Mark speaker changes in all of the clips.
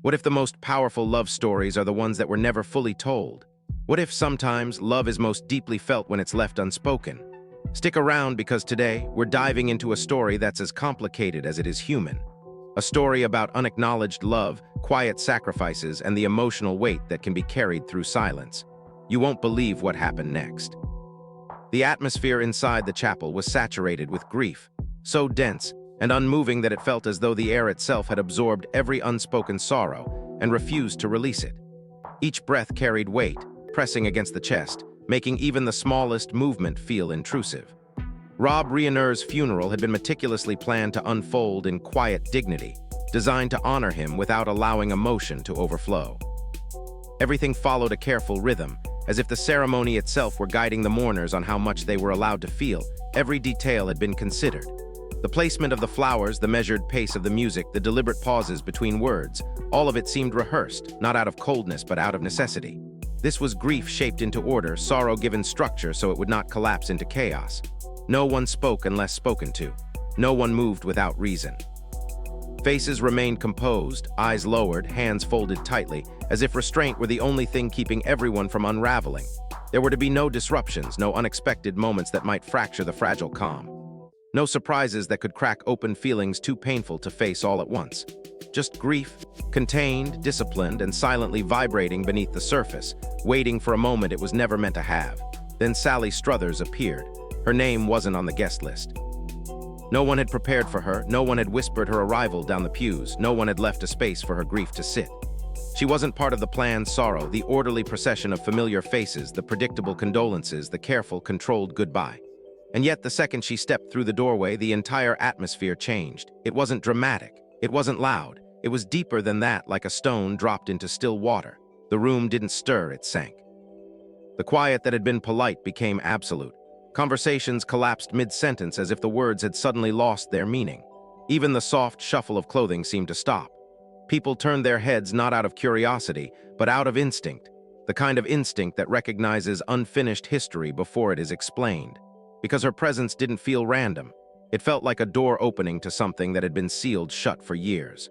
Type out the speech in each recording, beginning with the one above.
Speaker 1: What if the most powerful love stories are the ones that were never fully told? What if sometimes love is most deeply felt when it's left unspoken? Stick around because today we're diving into a story that's as complicated as it is human. A story about unacknowledged love, quiet sacrifices, and the emotional weight that can be carried through silence. You won't believe what happened next. The atmosphere inside the chapel was saturated with grief, so dense and unmoving that it felt as though the air itself had absorbed every unspoken sorrow and refused to release it. Each breath carried weight, pressing against the chest, making even the smallest movement feel intrusive. Rob Reiner's funeral had been meticulously planned to unfold in quiet dignity, designed to honor him without allowing emotion to overflow. Everything followed a careful rhythm, as if the ceremony itself were guiding the mourners on how much they were allowed to feel. Every detail had been considered. The placement of the flowers, the measured pace of the music, the deliberate pauses between words, all of it seemed rehearsed, not out of coldness but out of necessity. This was grief shaped into order, sorrow given structure so it would not collapse into chaos. No one spoke unless spoken to. No one moved without reason. Faces remained composed, eyes lowered, hands folded tightly, as if restraint were the only thing keeping everyone from unraveling. There were to be no disruptions, no unexpected moments that might fracture the fragile calm. No surprises that could crack open feelings too painful to face all at once. Just grief, contained, disciplined, and silently vibrating beneath the surface, waiting for a moment it was never meant to have. Then Sally Struthers appeared. Her name wasn't on the guest list. No one had prepared for her, no one had whispered her arrival down the pews, no one had left a space for her grief to sit. She wasn't part of the planned sorrow, the orderly procession of familiar faces, the predictable condolences, the careful, controlled goodbye. And yet the second she stepped through the doorway, the entire atmosphere changed. It wasn't dramatic, it wasn't loud, it was deeper than that, like a stone dropped into still water. The room didn't stir, it sank. The quiet that had been polite became absolute. Conversations collapsed mid-sentence as if the words had suddenly lost their meaning. Even the soft shuffle of clothing seemed to stop. People turned their heads not out of curiosity, but out of instinct, the kind of instinct that recognizes unfinished history before it is explained. Because her presence didn't feel random. It felt like a door opening to something that had been sealed shut for years.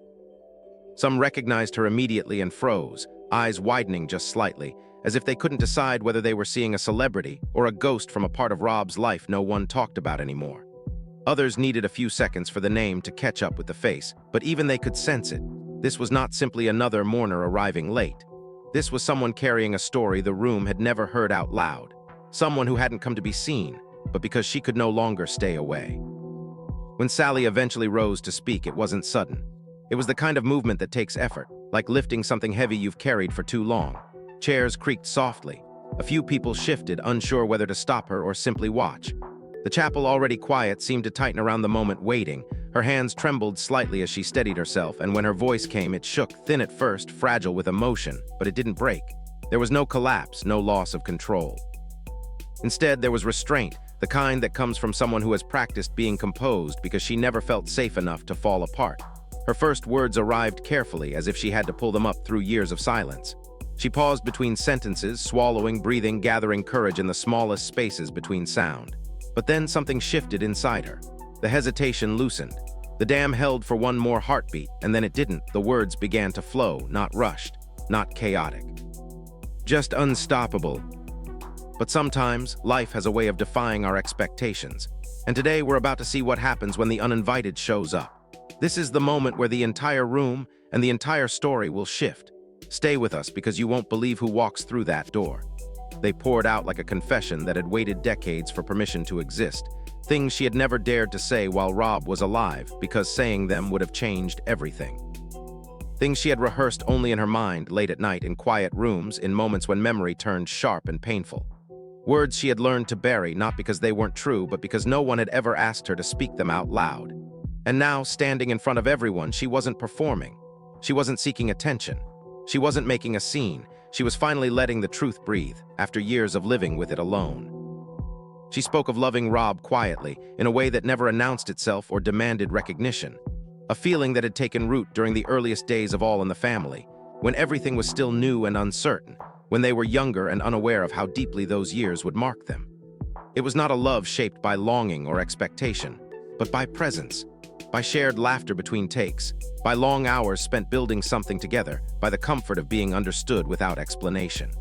Speaker 1: Some recognized her immediately and froze, eyes widening just slightly, as if they couldn't decide whether they were seeing a celebrity or a ghost from a part of Rob's life no one talked about anymore. Others needed a few seconds for the name to catch up with the face, but even they could sense it. This was not simply another mourner arriving late. This was someone carrying a story the room had never heard out loud. Someone who hadn't come to be seen, but because she could no longer stay away. When Sally eventually rose to speak, it wasn't sudden. It was the kind of movement that takes effort, like lifting something heavy you've carried for too long. Chairs creaked softly. A few people shifted, unsure whether to stop her or simply watch. The chapel, already quiet, seemed to tighten around the moment, waiting. Her hands trembled slightly as she steadied herself, and when her voice came, it shook, thin at first, fragile with emotion, but it didn't break. There was no collapse, no loss of control. Instead, there was restraint, the kind that comes from someone who has practiced being composed because she never felt safe enough to fall apart. Her first words arrived carefully, as if she had to pull them up through years of silence. She paused between sentences, swallowing, breathing, gathering courage in the smallest spaces between sound. But then something shifted inside her. The hesitation loosened. The dam held for one more heartbeat, and then it didn't. The words began to flow, not rushed, not chaotic. Just unstoppable. But sometimes, life has a way of defying our expectations. And today we're about to see what happens when the uninvited shows up. This is the moment where the entire room and the entire story will shift. Stay with us because you won't believe who walks through that door. They poured out like a confession that had waited decades for permission to exist. Things she had never dared to say while Rob was alive, because saying them would have changed everything. Things she had rehearsed only in her mind, late at night in quiet rooms, in moments when memory turned sharp and painful. Words she had learned to bury, not because they weren't true, but because no one had ever asked her to speak them out loud. And now, standing in front of everyone, she wasn't performing. She wasn't seeking attention. She wasn't making a scene. She was finally letting the truth breathe, after years of living with it alone. She spoke of loving Rob quietly, in a way that never announced itself or demanded recognition. A feeling that had taken root during the earliest days of All in the Family, when everything was still new and uncertain, when they were younger and unaware of how deeply those years would mark them. It was not a love shaped by longing or expectation, but by presence. by shared laughter between takes, by long hours spent building something together, by the comfort of being understood without explanation.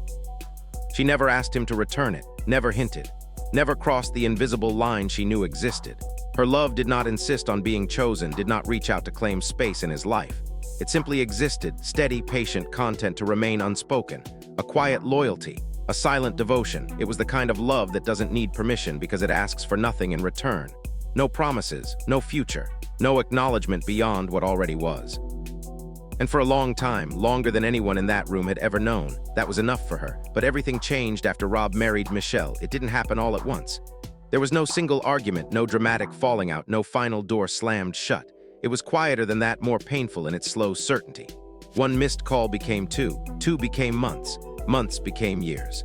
Speaker 1: She never asked him to return it, never hinted, never crossed the invisible line she knew existed. Her love did not insist on being chosen, did not reach out to claim space in his life. It simply existed, steady, patient content to remain unspoken, a quiet loyalty, a silent devotion. It was the kind of love that doesn't need permission because it asks for nothing in return. No promises, no future, no acknowledgement beyond what already was. And for a long time, longer than anyone in that room had ever known, that was enough for her. But everything changed after Rob married Michelle. It didn't happen all at once. There was no single argument, no dramatic falling out, no final door slammed shut. It was quieter than that, more painful in its slow certainty. One missed call became two, two became months, months became years.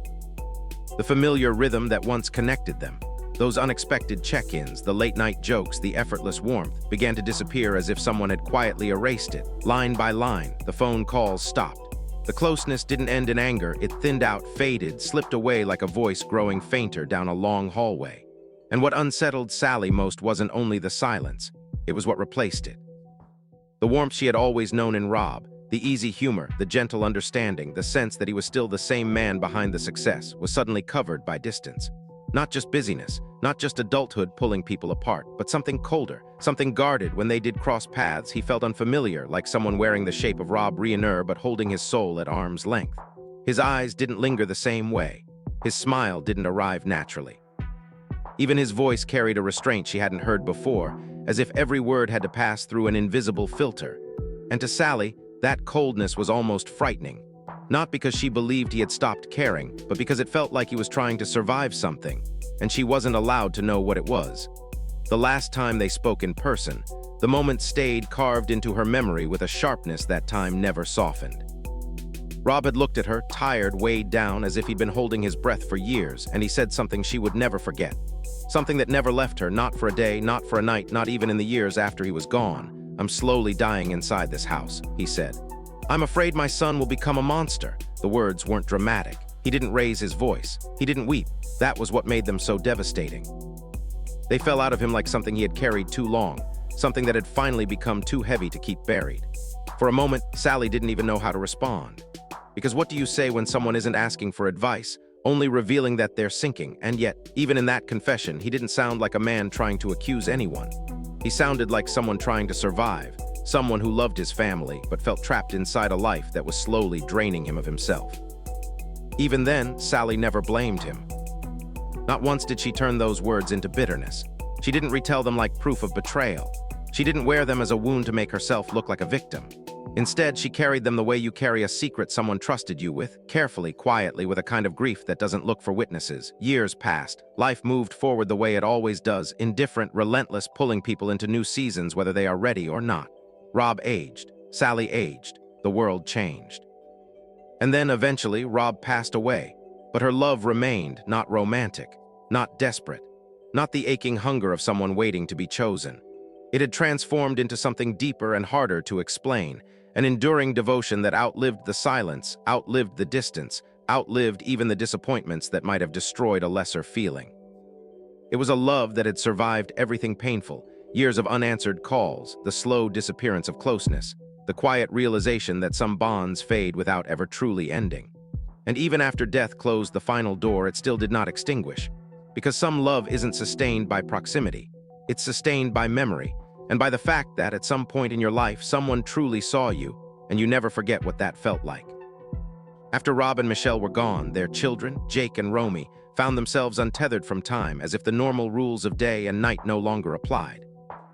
Speaker 1: The familiar rhythm that once connected them, those unexpected check-ins, the late-night jokes, the effortless warmth, began to disappear as if someone had quietly erased it. Line by line, the phone calls stopped. The closeness didn't end in anger, it thinned out, faded, slipped away like a voice growing fainter down a long hallway. And what unsettled Sally most wasn't only the silence, it was what replaced it. The warmth she had always known in Rob, the easy humor, the gentle understanding, the sense that he was still the same man behind the success, was suddenly covered by distance. Not just busyness, not just adulthood pulling people apart, but something colder, something guarded. When they did cross paths, he felt unfamiliar, like someone wearing the shape of Rob Reiner but holding his soul at arm's length. His eyes didn't linger the same way. His smile didn't arrive naturally. Even his voice carried a restraint she hadn't heard before, as if every word had to pass through an invisible filter. And to Sally, that coldness was almost frightening. Not because she believed he had stopped caring, but because it felt like he was trying to survive something, and she wasn't allowed to know what it was. The last time they spoke in person, the moment stayed carved into her memory with a sharpness that time never softened. Rob had looked at her, tired, weighed down, as if he'd been holding his breath for years, and he said something she would never forget. Something that never left her, not for a day, not for a night, not even in the years after he was gone. "I'm slowly dying inside this house," he said. "I'm afraid my son will become a monster." The words weren't dramatic. He didn't raise his voice. He didn't weep. That was what made them so devastating. They fell out of him like something he had carried too long, something that had finally become too heavy to keep buried. For a moment, Sally didn't even know how to respond. Because what do you say when someone isn't asking for advice, only revealing that they're sinking? And yet, even in that confession, he didn't sound like a man trying to accuse anyone. He sounded like someone trying to survive, someone who loved his family but felt trapped inside a life that was slowly draining him of himself. Even then, Sally never blamed him. Not once did she turn those words into bitterness. She didn't retell them like proof of betrayal. She didn't wear them as a wound to make herself look like a victim. Instead, she carried them the way you carry a secret someone trusted you with, carefully, quietly, with a kind of grief that doesn't look for witnesses. Years passed. Life moved forward the way it always does, indifferent, relentless, pulling people into new seasons whether they are ready or not. Rob aged. Sally aged. The world changed. And then, eventually, Rob passed away. But her love remained, not romantic, not desperate, not the aching hunger of someone waiting to be chosen. It had transformed into something deeper and harder to explain, an enduring devotion that outlived the silence, outlived the distance, outlived even the disappointments that might have destroyed a lesser feeling. It was a love that had survived everything painful, years of unanswered calls, the slow disappearance of closeness, the quiet realization that some bonds fade without ever truly ending. And even after death closed the final door, it still did not extinguish. Because some love isn't sustained by proximity. It's sustained by memory, and by the fact that at some point in your life, someone truly saw you, and you never forget what that felt like. After Rob and Michelle were gone, their children, Jake and Romy, found themselves untethered from time, as if the normal rules of day and night no longer applied.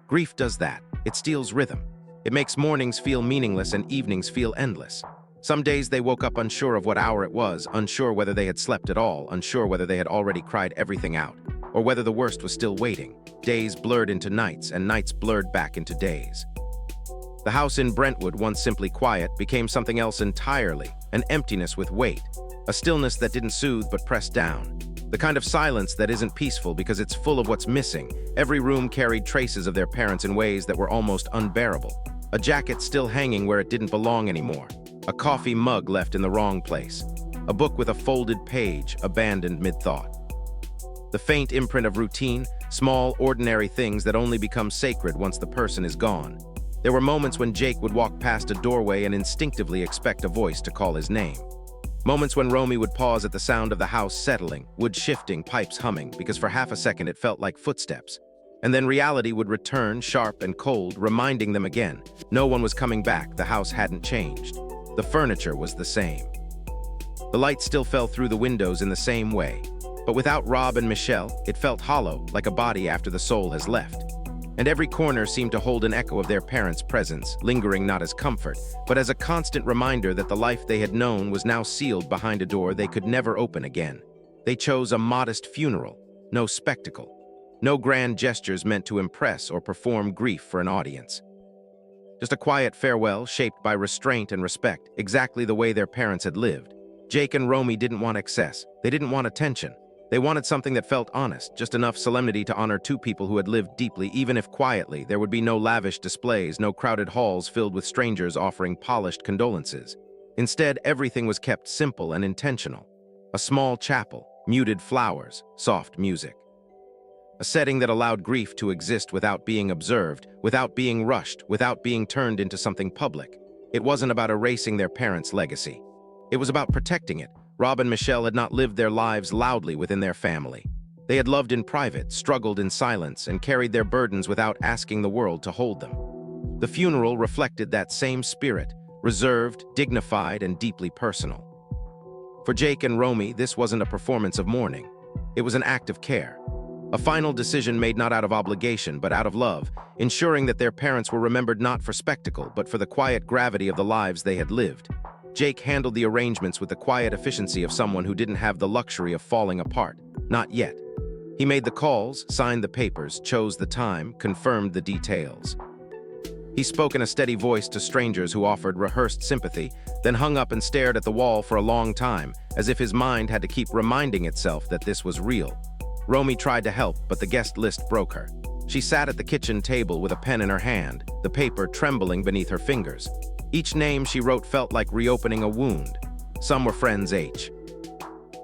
Speaker 1: Grief does that. It steals rhythm. It makes mornings feel meaningless and evenings feel endless. Some days they woke up unsure of what hour it was, unsure whether they had slept at all, unsure whether they had already cried everything out, or whether the worst was still waiting. Days blurred into nights, and nights blurred back into days. The house in Brentwood, once simply quiet, became something else entirely, an emptiness with weight, a stillness that didn't soothe but pressed down. The kind of silence that isn't peaceful because it's full of what's missing. Every room carried traces of their parents in ways that were almost unbearable. A jacket still hanging where it didn't belong anymore. A coffee mug left in the wrong place. A book with a folded page, abandoned mid-thought. The faint imprint of routine, Small, ordinary things that only become sacred once the person is gone. There were moments when Jake would walk past a doorway and instinctively expect a voice to call his name. Moments when Romy would pause at the sound of the house settling, wood shifting, pipes humming, because for half a second it felt like footsteps. And then reality would return, sharp and cold, reminding them again. No one was coming back, the house hadn't changed. The furniture was the same. The light still fell through the windows in the same way. But without Rob and Michelle, it felt hollow, like a body after the soul has left. And every corner seemed to hold an echo of their parents' presence, lingering not as comfort, but as a constant reminder that the life they had known was now sealed behind a door they could never open again. They chose a modest funeral, no spectacle, no grand gestures meant to impress or perform grief for an audience. Just a quiet farewell shaped by restraint and respect, exactly the way their parents had lived. Jake and Romy didn't want excess. They didn't want attention. They wanted something that felt honest, just enough solemnity to honor two people who had lived deeply, even if quietly. There would be no lavish displays, no crowded halls filled with strangers offering polished condolences. Instead, everything was kept simple and intentional. A small chapel, muted flowers, soft music. A setting that allowed grief to exist without being observed, without being rushed, without being turned into something public. It wasn't about erasing their parents' legacy. It was about protecting it. Rob and Michelle had not lived their lives loudly within their family. They had loved in private, struggled in silence, and carried their burdens without asking the world to hold them. The funeral reflected that same spirit, reserved, dignified, and deeply personal. For Jake and Romy, this wasn't a performance of mourning. It was an act of care. A final decision made not out of obligation, but out of love, ensuring that their parents were remembered not for spectacle, but for the quiet gravity of the lives they had lived. Jake handled the arrangements with the quiet efficiency of someone who didn't have the luxury of falling apart. Not yet. He made the calls, signed the papers, chose the time, confirmed the details. He spoke in a steady voice to strangers who offered rehearsed sympathy, then hung up and stared at the wall for a long time, as if his mind had to keep reminding itself that this was real. Romy tried to help, but the guest list broke her. She sat at the kitchen table with a pen in her hand, the paper trembling beneath her fingers. Each name she wrote felt like reopening a wound. Some were friends H.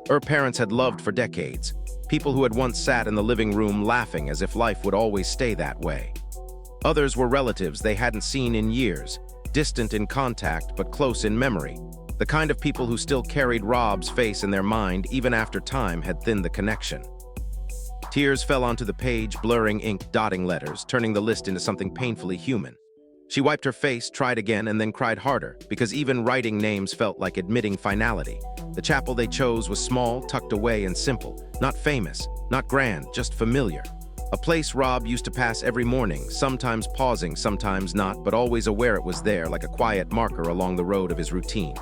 Speaker 1: Her parents had loved for decades, people who had once sat in the living room laughing as if life would always stay that way. Others were relatives they hadn't seen in years, distant in contact but close in memory, the kind of people who still carried Rob's face in their mind even after time had thinned the connection. Tears fell onto the page, blurring ink, dotting letters, turning the list into something painfully human. She wiped her face, tried again, and then cried harder, because even writing names felt like admitting finality. The chapel they chose was small, tucked away, and simple. Not famous, not grand, just familiar. A place Rob used to pass every morning, sometimes pausing, sometimes not, but always aware it was there, like a quiet marker along the road of his routine.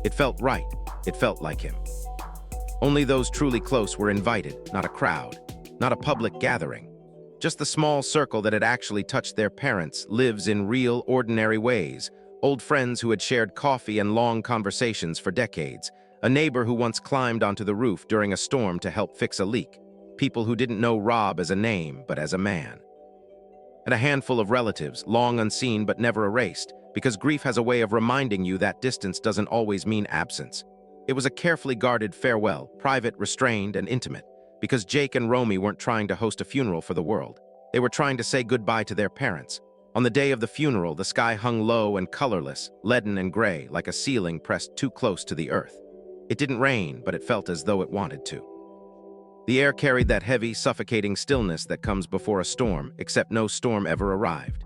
Speaker 1: It felt right. It felt like him. Only those truly close were invited, not a crowd, not a public gathering. Just the small circle that had actually touched their parents lives in real, ordinary ways. Old friends who had shared coffee and long conversations for decades. A neighbor who once climbed onto the roof during a storm to help fix a leak. People who didn't know Rob as a name, but as a man. And a handful of relatives, long unseen but never erased, because grief has a way of reminding you that distance doesn't always mean absence. It was a carefully guarded farewell, private, restrained, and intimate. Because Jake and Romy weren't trying to host a funeral for the world. They were trying to say goodbye to their parents. On the day of the funeral, the sky hung low and colorless, leaden and gray, like a ceiling pressed too close to the earth. It didn't rain, but it felt as though it wanted to. The air carried that heavy, suffocating stillness that comes before a storm, except no storm ever arrived.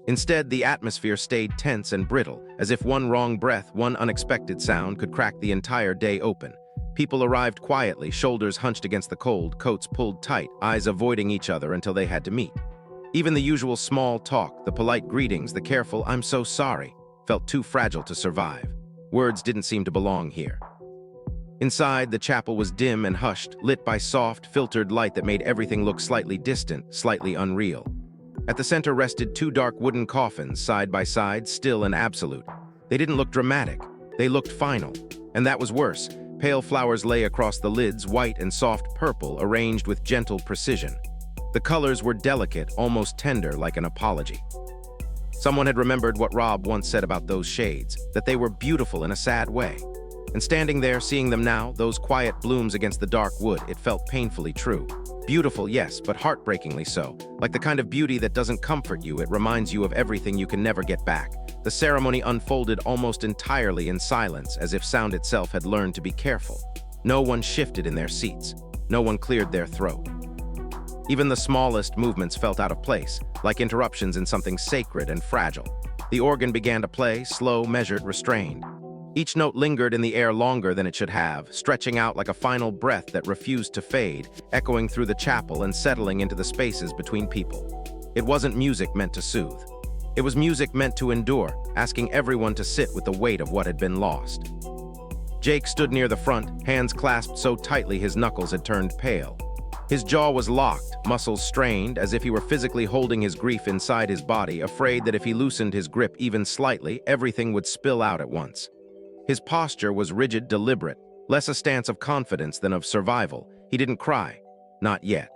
Speaker 1: Instead, the atmosphere stayed tense and brittle, as if one wrong breath, one unexpected sound could crack the entire day open. People arrived quietly, shoulders hunched against the cold, coats pulled tight, eyes avoiding each other until they had to meet. Even the usual small talk, the polite greetings, the careful "I'm so sorry," felt too fragile to survive. Words didn't seem to belong here. Inside, the chapel was dim and hushed, lit by soft, filtered light that made everything look slightly distant, slightly unreal. At the center rested two dark wooden coffins, side by side, still and absolute. They didn't look dramatic. They looked final. And that was worse. Pale flowers lay across the lids, white and soft purple, arranged with gentle precision. The colors were delicate, almost tender, like an apology. Someone had remembered what Rob once said about those shades, that they were beautiful in a sad way. And standing there, seeing them now, those quiet blooms against the dark wood, it felt painfully true. Beautiful, yes, but heartbreakingly so. Like the kind of beauty that doesn't comfort you, it reminds you of everything you can never get back. The ceremony unfolded almost entirely in silence, as if sound itself had learned to be careful. No one shifted in their seats. No one cleared their throat. Even the smallest movements felt out of place, like interruptions in something sacred and fragile. The organ began to play, slow, measured, restrained. Each note lingered in the air longer than it should have, stretching out like a final breath that refused to fade, echoing through the chapel and settling into the spaces between people. It wasn't music meant to soothe. It was music meant to endure, asking everyone to sit with the weight of what had been lost. Jake stood near the front, hands clasped so tightly his knuckles had turned pale. His jaw was locked, muscles strained, as if he were physically holding his grief inside his body, afraid that if he loosened his grip even slightly, everything would spill out at once. His posture was rigid, deliberate, less a stance of confidence than of survival. He didn't cry. Not yet.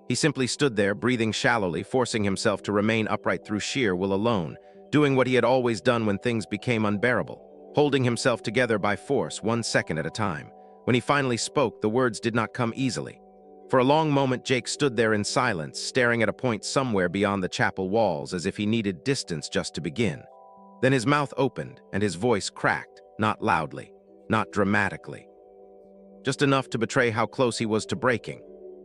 Speaker 1: He simply stood there, breathing shallowly, forcing himself to remain upright through sheer will alone, doing what he had always done when things became unbearable, holding himself together by force, 1 second at a time. When he finally spoke, the words did not come easily. For a long moment, Jake stood there in silence, staring at a point somewhere beyond the chapel walls, as if he needed distance just to begin. Then his mouth opened, and his voice cracked, not loudly, not dramatically. Just enough to betray how close he was to breaking.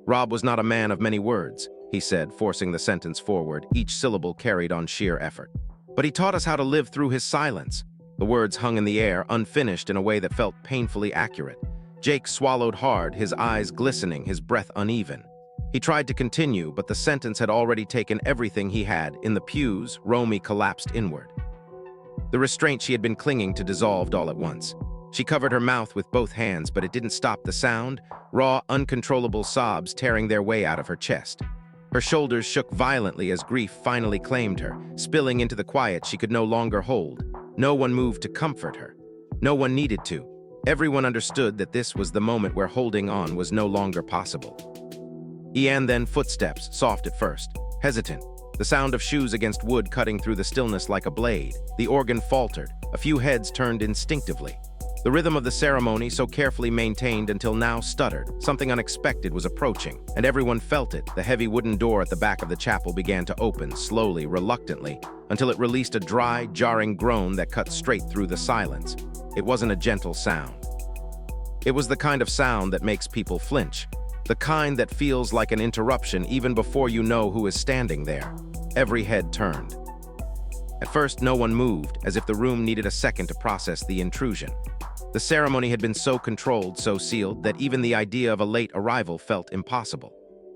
Speaker 1: Rob was not a man of many words, he said, forcing the sentence forward, each syllable carried on sheer effort. But he taught us how to live through his silence. The words hung in the air, unfinished in a way that felt painfully accurate. Jake swallowed hard, his eyes glistening, his breath uneven. He tried to continue, but the sentence had already taken everything he had. In the pews, Romy collapsed inward. The restraint she had been clinging to dissolved all at once. She covered her mouth with both hands, but it didn't stop the sound, raw, uncontrollable sobs tearing their way out of her chest. Her shoulders shook violently as grief finally claimed her, spilling into the quiet she could no longer hold. No one moved to comfort her. No one needed to. Everyone understood that this was the moment where holding on was no longer possible. Then footsteps, soft at first, hesitant. The sound of shoes against wood cutting through the stillness like a blade. The organ faltered. A few heads turned instinctively. The rhythm of the ceremony, so carefully maintained until now, stuttered. Something unexpected was approaching, and everyone felt it. The heavy wooden door at the back of the chapel began to open, slowly, reluctantly, until it released a dry, jarring groan that cut straight through the silence. It wasn't a gentle sound. It was the kind of sound that makes people flinch. The kind that feels like an interruption even before you know who is standing there. Every head turned. At first, no one moved, as if the room needed a second to process the intrusion. The ceremony had been so controlled, so sealed, that even the idea of a late arrival felt impossible.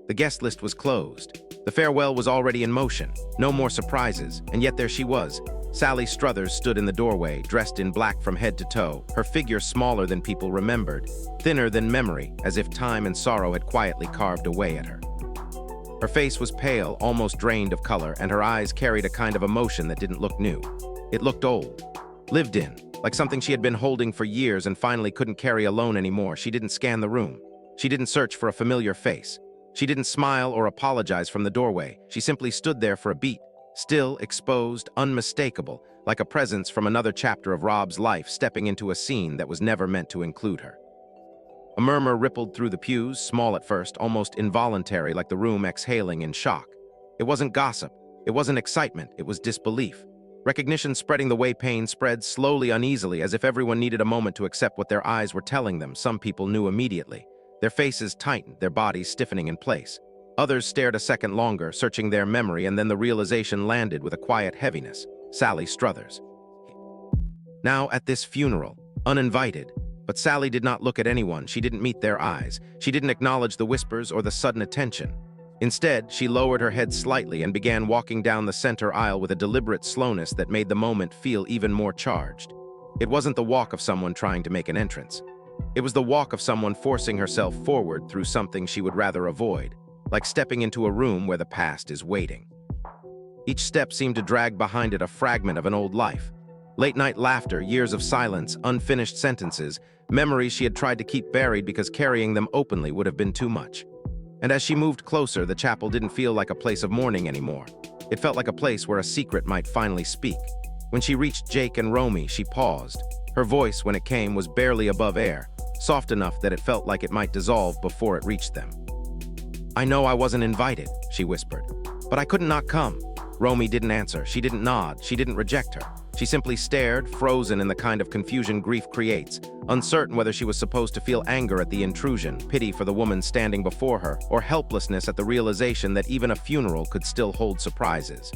Speaker 1: The guest list was closed. The farewell was already in motion. No more surprises, and yet there she was. Sally Struthers stood in the doorway, dressed in black from head to toe, her figure smaller than people remembered, thinner than memory, as if time and sorrow had quietly carved away at her. Her face was pale, almost drained of color, and her eyes carried a kind of emotion that didn't look new. It looked old, lived in, like something she had been holding for years and finally couldn't carry alone anymore. She didn't scan the room. She didn't search for a familiar face. She didn't smile or apologize from the doorway. She simply stood there for a beat, still, exposed, unmistakable, like a presence from another chapter of Rob's life stepping into a scene that was never meant to include her. A murmur rippled through the pews, small at first, almost involuntary, like the room exhaling in shock. It wasn't gossip. It wasn't excitement. It was disbelief. Recognition spreading the way pain spread, slowly, uneasily, as if everyone needed a moment to accept what their eyes were telling them. Some people knew immediately. Their faces tightened, their bodies stiffening in place. Others stared a second longer, searching their memory, and then the realization landed with a quiet heaviness. Sally Struthers. Now at this funeral, uninvited. But Sally did not look at anyone. She didn't meet their eyes. She didn't acknowledge the whispers or the sudden attention. Instead, she lowered her head slightly and began walking down the center aisle with a deliberate slowness that made the moment feel even more charged. It wasn't the walk of someone trying to make an entrance. It was the walk of someone forcing herself forward through something she would rather avoid, like stepping into a room where the past is waiting. Each step seemed to drag behind it a fragment of an old life. Late-night laughter, years of silence, unfinished sentences, memories she had tried to keep buried because carrying them openly would have been too much. And as she moved closer, the chapel didn't feel like a place of mourning anymore. It felt like a place where a secret might finally speak. When she reached Jake and Romy, she paused. Her voice, when it came, was barely above air, soft enough that it felt like it might dissolve before it reached them. "I know I wasn't invited," she whispered. "But I couldn't not come." Romy didn't answer. She didn't nod. She didn't reject her. She simply stared, frozen in the kind of confusion grief creates, uncertain whether she was supposed to feel anger at the intrusion, pity for the woman standing before her, or helplessness at the realization that even a funeral could still hold surprises.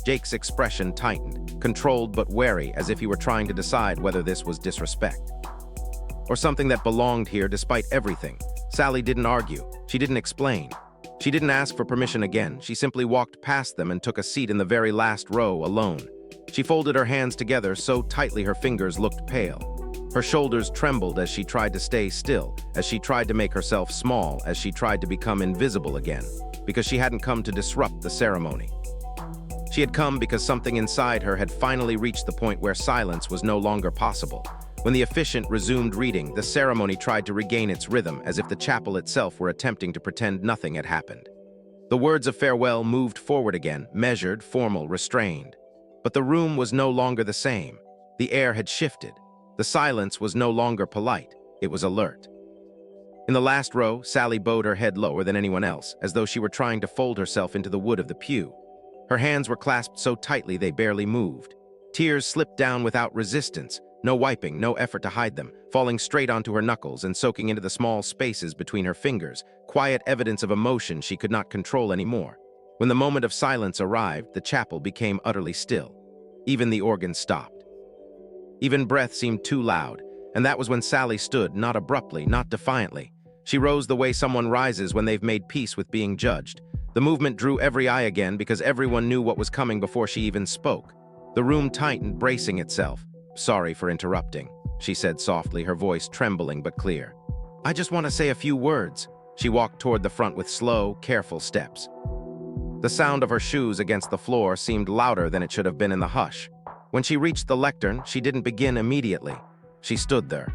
Speaker 1: Jake's expression tightened, controlled but wary, as if he were trying to decide whether this was disrespect or something that belonged here despite everything. Sally didn't argue. She didn't explain. She didn't ask for permission again. She simply walked past them and took a seat in the very last row alone. She folded her hands together so tightly her fingers looked pale. Her shoulders trembled as she tried to stay still, as she tried to make herself small, as she tried to become invisible again, because she hadn't come to disrupt the ceremony. She had come because something inside her had finally reached the point where silence was no longer possible. When the officiant resumed reading, the ceremony tried to regain its rhythm, as if the chapel itself were attempting to pretend nothing had happened. The words of farewell moved forward again, measured, formal, restrained. But the room was no longer the same. The air had shifted. The silence was no longer polite. It was alert. In the last row, Sally bowed her head lower than anyone else, as though she were trying to fold herself into the wood of the pew. Her hands were clasped so tightly they barely moved. Tears slipped down without resistance. No wiping, no effort to hide them, falling straight onto her knuckles and soaking into the small spaces between her fingers, quiet evidence of emotion she could not control anymore. When the moment of silence arrived, the chapel became utterly still. Even the organ stopped. Even breath seemed too loud, and that was when Sally stood, not abruptly, not defiantly. She rose the way someone rises when they've made peace with being judged. The movement drew every eye again because everyone knew what was coming before she even spoke. The room tightened, bracing itself. "Sorry for interrupting," she said softly, her voice trembling but clear. "I just want to say a few words." She walked toward the front with slow, careful steps. The sound of her shoes against the floor seemed louder than it should have been in the hush. When she reached the lectern, she didn't begin immediately. She stood there.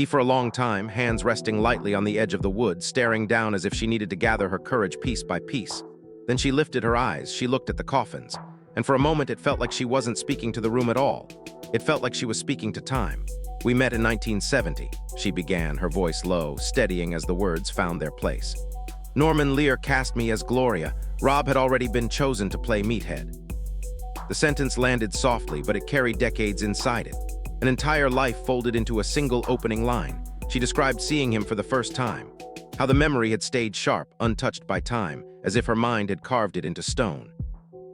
Speaker 1: For a long time, hands resting lightly on the edge of the wood, staring down as if she needed to gather her courage piece by piece. Then she lifted her eyes, she looked at the coffins, and for a moment it felt like she wasn't speaking to the room at all. It felt like she was speaking to time. "We met in 1970, she began, her voice low, steadying as the words found their place. "Norman Lear cast me as Gloria. Rob had already been chosen to play Meathead." The sentence landed softly, but it carried decades inside it. An entire life folded into a single opening line. She described seeing him for the first time, how the memory had stayed sharp, untouched by time, as if her mind had carved it into stone.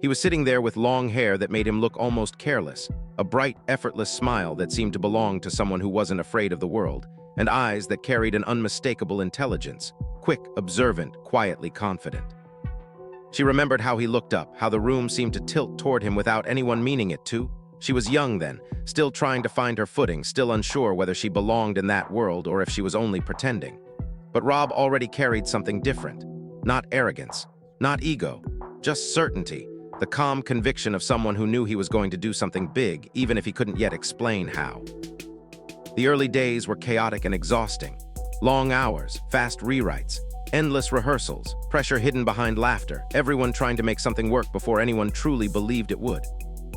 Speaker 1: He was sitting there with long hair that made him look almost careless, a bright, effortless smile that seemed to belong to someone who wasn't afraid of the world, and eyes that carried an unmistakable intelligence, quick, observant, quietly confident. She remembered how he looked up, how the room seemed to tilt toward him without anyone meaning it to. She was young then, still trying to find her footing, still unsure whether she belonged in that world or if she was only pretending. But Rob already carried something different. Not arrogance, not ego, just certainty, the calm conviction of someone who knew he was going to do something big, even if he couldn't yet explain how. The early days were chaotic and exhausting. Long hours, fast rewrites, endless rehearsals, pressure hidden behind laughter, everyone trying to make something work before anyone truly believed it would.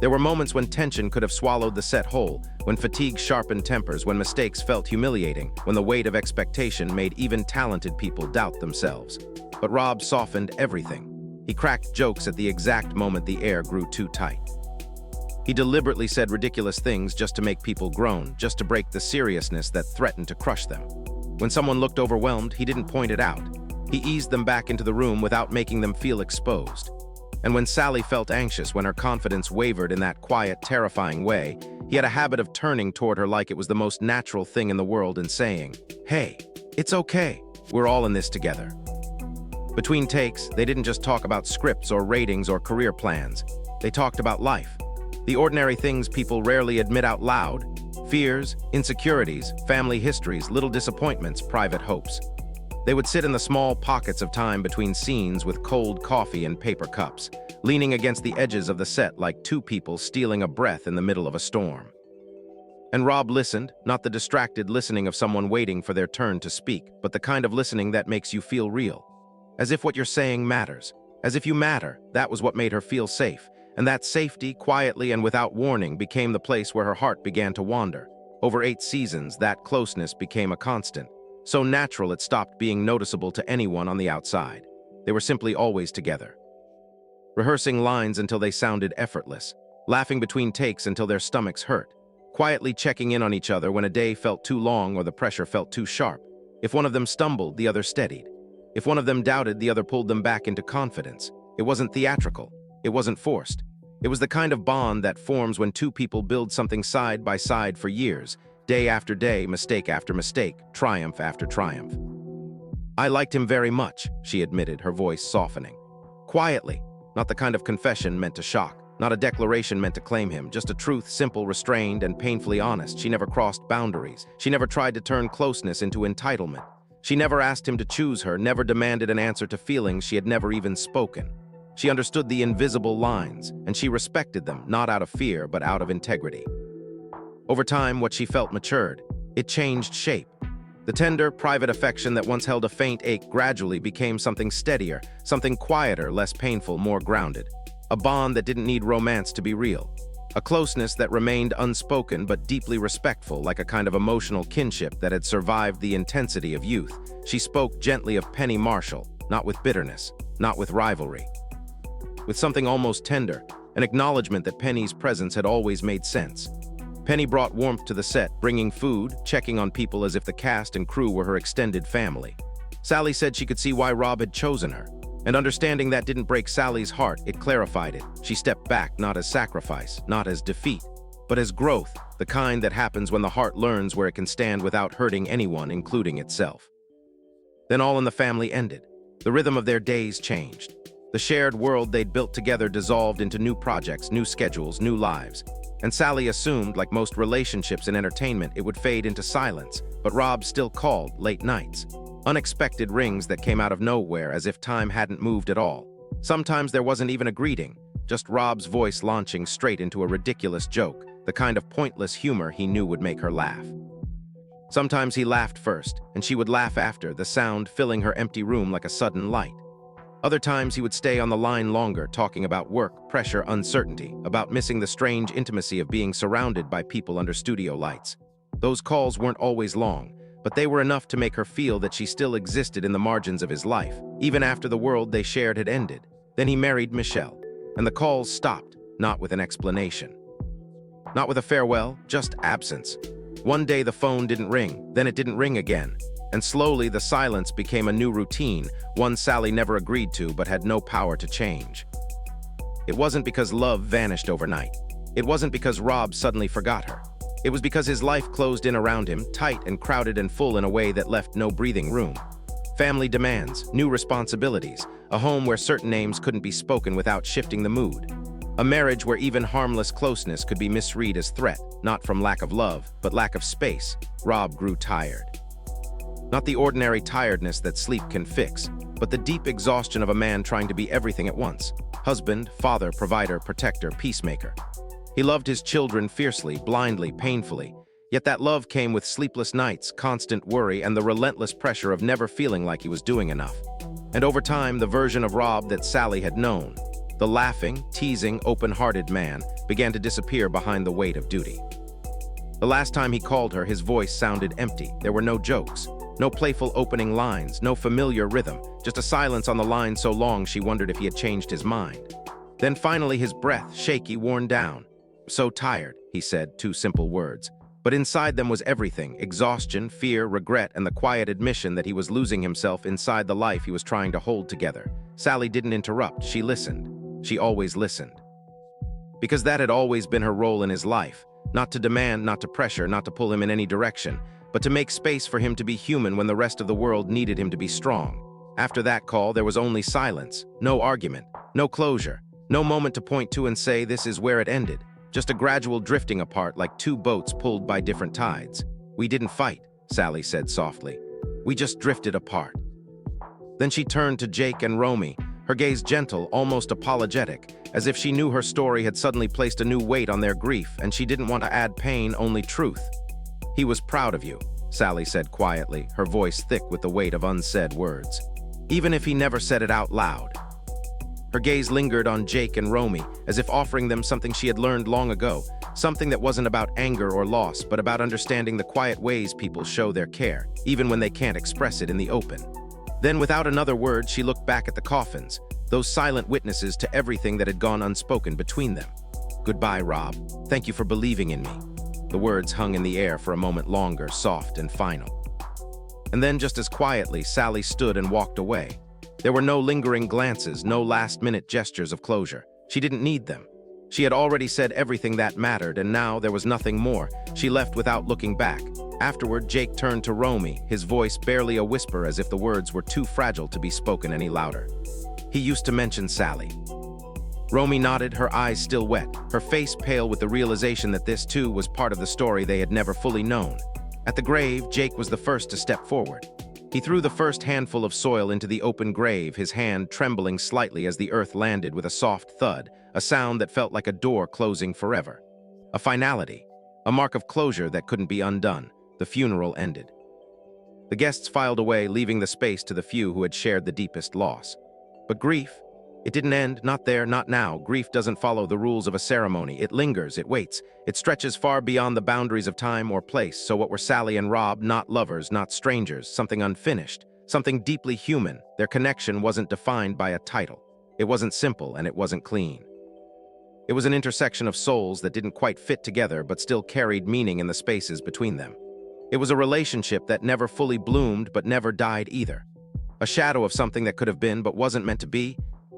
Speaker 1: There were moments when tension could have swallowed the set whole, when fatigue sharpened tempers, when mistakes felt humiliating, when the weight of expectation made even talented people doubt themselves. But Rob softened everything. He cracked jokes at the exact moment the air grew too tight. He deliberately said ridiculous things just to make people groan, just to break the seriousness that threatened to crush them. When someone looked overwhelmed, he didn't point it out. He eased them back into the room without making them feel exposed. And when Sally felt anxious, when her confidence wavered in that quiet, terrifying way, he had a habit of turning toward her like it was the most natural thing in the world and saying, "Hey, it's okay. We're all in this together." Between takes, they didn't just talk about scripts or ratings or career plans. They talked about life. The ordinary things people rarely admit out loud. Fears, insecurities, family histories, little disappointments, private hopes. They would sit in the small pockets of time between scenes with cold coffee and paper cups, leaning against the edges of the set like two people stealing a breath in the middle of a storm. And Rob listened, not the distracted listening of someone waiting for their turn to speak, but the kind of listening that makes you feel real. As if what you're saying matters. As if you matter. That was what made her feel safe. And that safety, quietly and without warning, became the place where her heart began to wander. Over 8 seasons, that closeness became a constant. so natural it stopped being noticeable to anyone on the outside. They were simply always together, rehearsing lines until they sounded effortless, laughing between takes until their stomachs hurt, quietly checking in on each other when a day felt too long or the pressure felt too sharp. If one of them stumbled, the other steadied. If one of them doubted, the other pulled them back into confidence. It wasn't theatrical. It wasn't forced. It was the kind of bond that forms when two people build something side by side for years, day after day, mistake after mistake, triumph after triumph. "I liked him very much," she admitted, her voice softening. Quietly, not the kind of confession meant to shock, not a declaration meant to claim him, just a truth, simple, restrained, and painfully honest. She never crossed boundaries. She never tried to turn closeness into entitlement. She never asked him to choose her, never demanded an answer to feelings she had never even spoken. She understood the invisible lines, and she respected them, not out of fear, but out of integrity. Over time, what she felt matured. It changed shape. The tender, private affection that once held a faint ache gradually became something steadier, something quieter, less painful, more grounded. A bond that didn't need romance to be real. A closeness that remained unspoken but deeply respectful, like a kind of emotional kinship that had survived the intensity of youth. She spoke gently of Penny Marshall, not with bitterness, not with rivalry. With something almost tender, an acknowledgement that Penny's presence had always made sense. Penny brought warmth to the set, bringing food, checking on people as if the cast and crew were her extended family. Sally said she could see why Rob had chosen her. And understanding that didn't break Sally's heart, it clarified it. She stepped back, not as sacrifice, not as defeat, but as growth, the kind that happens when the heart learns where it can stand without hurting anyone, including itself. Then all in the family ended. The rhythm of their days changed. The shared world they'd built together dissolved into new projects, new schedules, new lives. And Sally assumed, like most relationships in entertainment, it would fade into silence, but Rob still called late nights. Unexpected rings that came out of nowhere as if time hadn't moved at all. Sometimes there wasn't even a greeting, just Rob's voice launching straight into a ridiculous joke, the kind of pointless humor he knew would make her laugh. Sometimes he laughed first, and she would laugh after, the sound filling her empty room like a sudden light. Other times he would stay on the line longer, talking about work, pressure, uncertainty, about missing the strange intimacy of being surrounded by people under studio lights. Those calls weren't always long, but they were enough to make her feel that she still existed in the margins of his life, even after the world they shared had ended. Then he married Michelle, and the calls stopped, not with an explanation. Not with a farewell, just absence. One day the phone didn't ring, then it didn't ring again, and slowly the silence became a new routine, one Sally never agreed to but had no power to change. It wasn't because love vanished overnight. It wasn't because Rob suddenly forgot her. It was because his life closed in around him, tight and crowded and full in a way that left no breathing room. Family demands, new responsibilities, a home where certain names couldn't be spoken without shifting the mood. A marriage where even harmless closeness could be misread as threat, not from lack of love, but lack of space. Rob grew tired. Not the ordinary tiredness that sleep can fix, but the deep exhaustion of a man trying to be everything at once. Husband, father, provider, protector, peacemaker. He loved his children fiercely, blindly, painfully. Yet that love came with sleepless nights, constant worry, and the relentless pressure of never feeling like he was doing enough. And over time, the version of Rob that Sally had known, the laughing, teasing, open-hearted man, began to disappear behind the weight of duty. The last time he called her, his voice sounded empty. There were no jokes, no playful opening lines, no familiar rhythm, just a silence on the line so long she wondered if he had changed his mind. Then finally his breath, shaky, worn down. "So tired," he said, two simple words. But inside them was everything, exhaustion, fear, regret, and the quiet admission that he was losing himself inside the life he was trying to hold together. Sally didn't interrupt, she listened. She always listened. Because that had always been her role in his life. Not to demand, not to pressure, not to pull him in any direction, but to make space for him to be human when the rest of the world needed him to be strong. After that call, there was only silence, no argument, no closure, no moment to point to and say this is where it ended. Just a gradual drifting apart like two boats pulled by different tides. "We didn't fight," Sally said softly. "We just drifted apart." Then she turned to Jake and Romy, her gaze gentle, almost apologetic, as if she knew her story had suddenly placed a new weight on their grief, and she didn't want to add pain, only truth. "He was proud of you," Sally said quietly, her voice thick with the weight of unsaid words. "Even if he never said it out loud." Her gaze lingered on Jake and Romy, as if offering them something she had learned long ago. Something that wasn't about anger or loss, but about understanding the quiet ways people show their care, even when they can't express it in the open. Then, without another word, she looked back at the coffins, those silent witnesses to everything that had gone unspoken between them. "Goodbye, Rob. Thank you for believing in me." The words hung in the air for a moment longer, soft and final. And then, just as quietly, Sally stood and walked away. There were no lingering glances, no last-minute gestures of closure. She didn't need them. She had already said everything that mattered, and now there was nothing more. She left without looking back. Afterward, Jake turned to Romy, his voice barely a whisper, as if the words were too fragile to be spoken any louder. "He used to mention Sally." Romy nodded, her eyes still wet, her face pale with the realization that this, too, was part of the story they had never fully known. At the grave, Jake was the first to step forward. He threw the first handful of soil into the open grave, his hand trembling slightly as the earth landed with a soft thud, a sound that felt like a door closing forever. A finality, a mark of closure that couldn't be undone. The funeral ended. The guests filed away, leaving the space to the few who had shared the deepest loss. But grief, it didn't end, not there, not now. Grief doesn't follow the rules of a ceremony. It lingers, it waits. It stretches far beyond the boundaries of time or place. So what were Sally and Rob? Not lovers, not strangers, something unfinished, something deeply human. Their connection wasn't defined by a title. It wasn't simple, and it wasn't clean. It was an intersection of souls that didn't quite fit together but still carried meaning in the spaces between them. It was a relationship that never fully bloomed but never died either. A shadow of something that could have been but wasn't meant to be,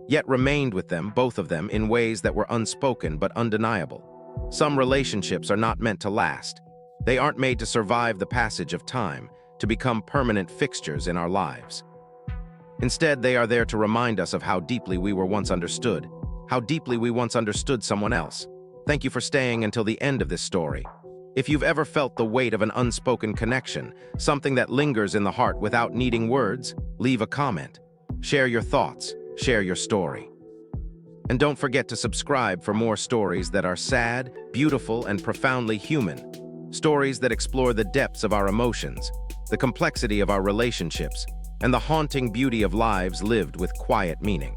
Speaker 1: yet remained with them, both of them, in ways that were unspoken but undeniable. Some relationships are not meant to last. They aren't made to survive the passage of time, to become permanent fixtures in our lives. Instead, they are there to remind us of how deeply we were once understood, how deeply we once understood someone else. Thank you for staying until the end of this story. If you've ever felt the weight of an unspoken connection, something that lingers in the heart without needing words, leave a comment. Share your thoughts, share your story. And don't forget to subscribe for more stories that are sad, beautiful, and profoundly human. Stories that explore the depths of our emotions, the complexity of our relationships, and the haunting beauty of lives lived with quiet meaning.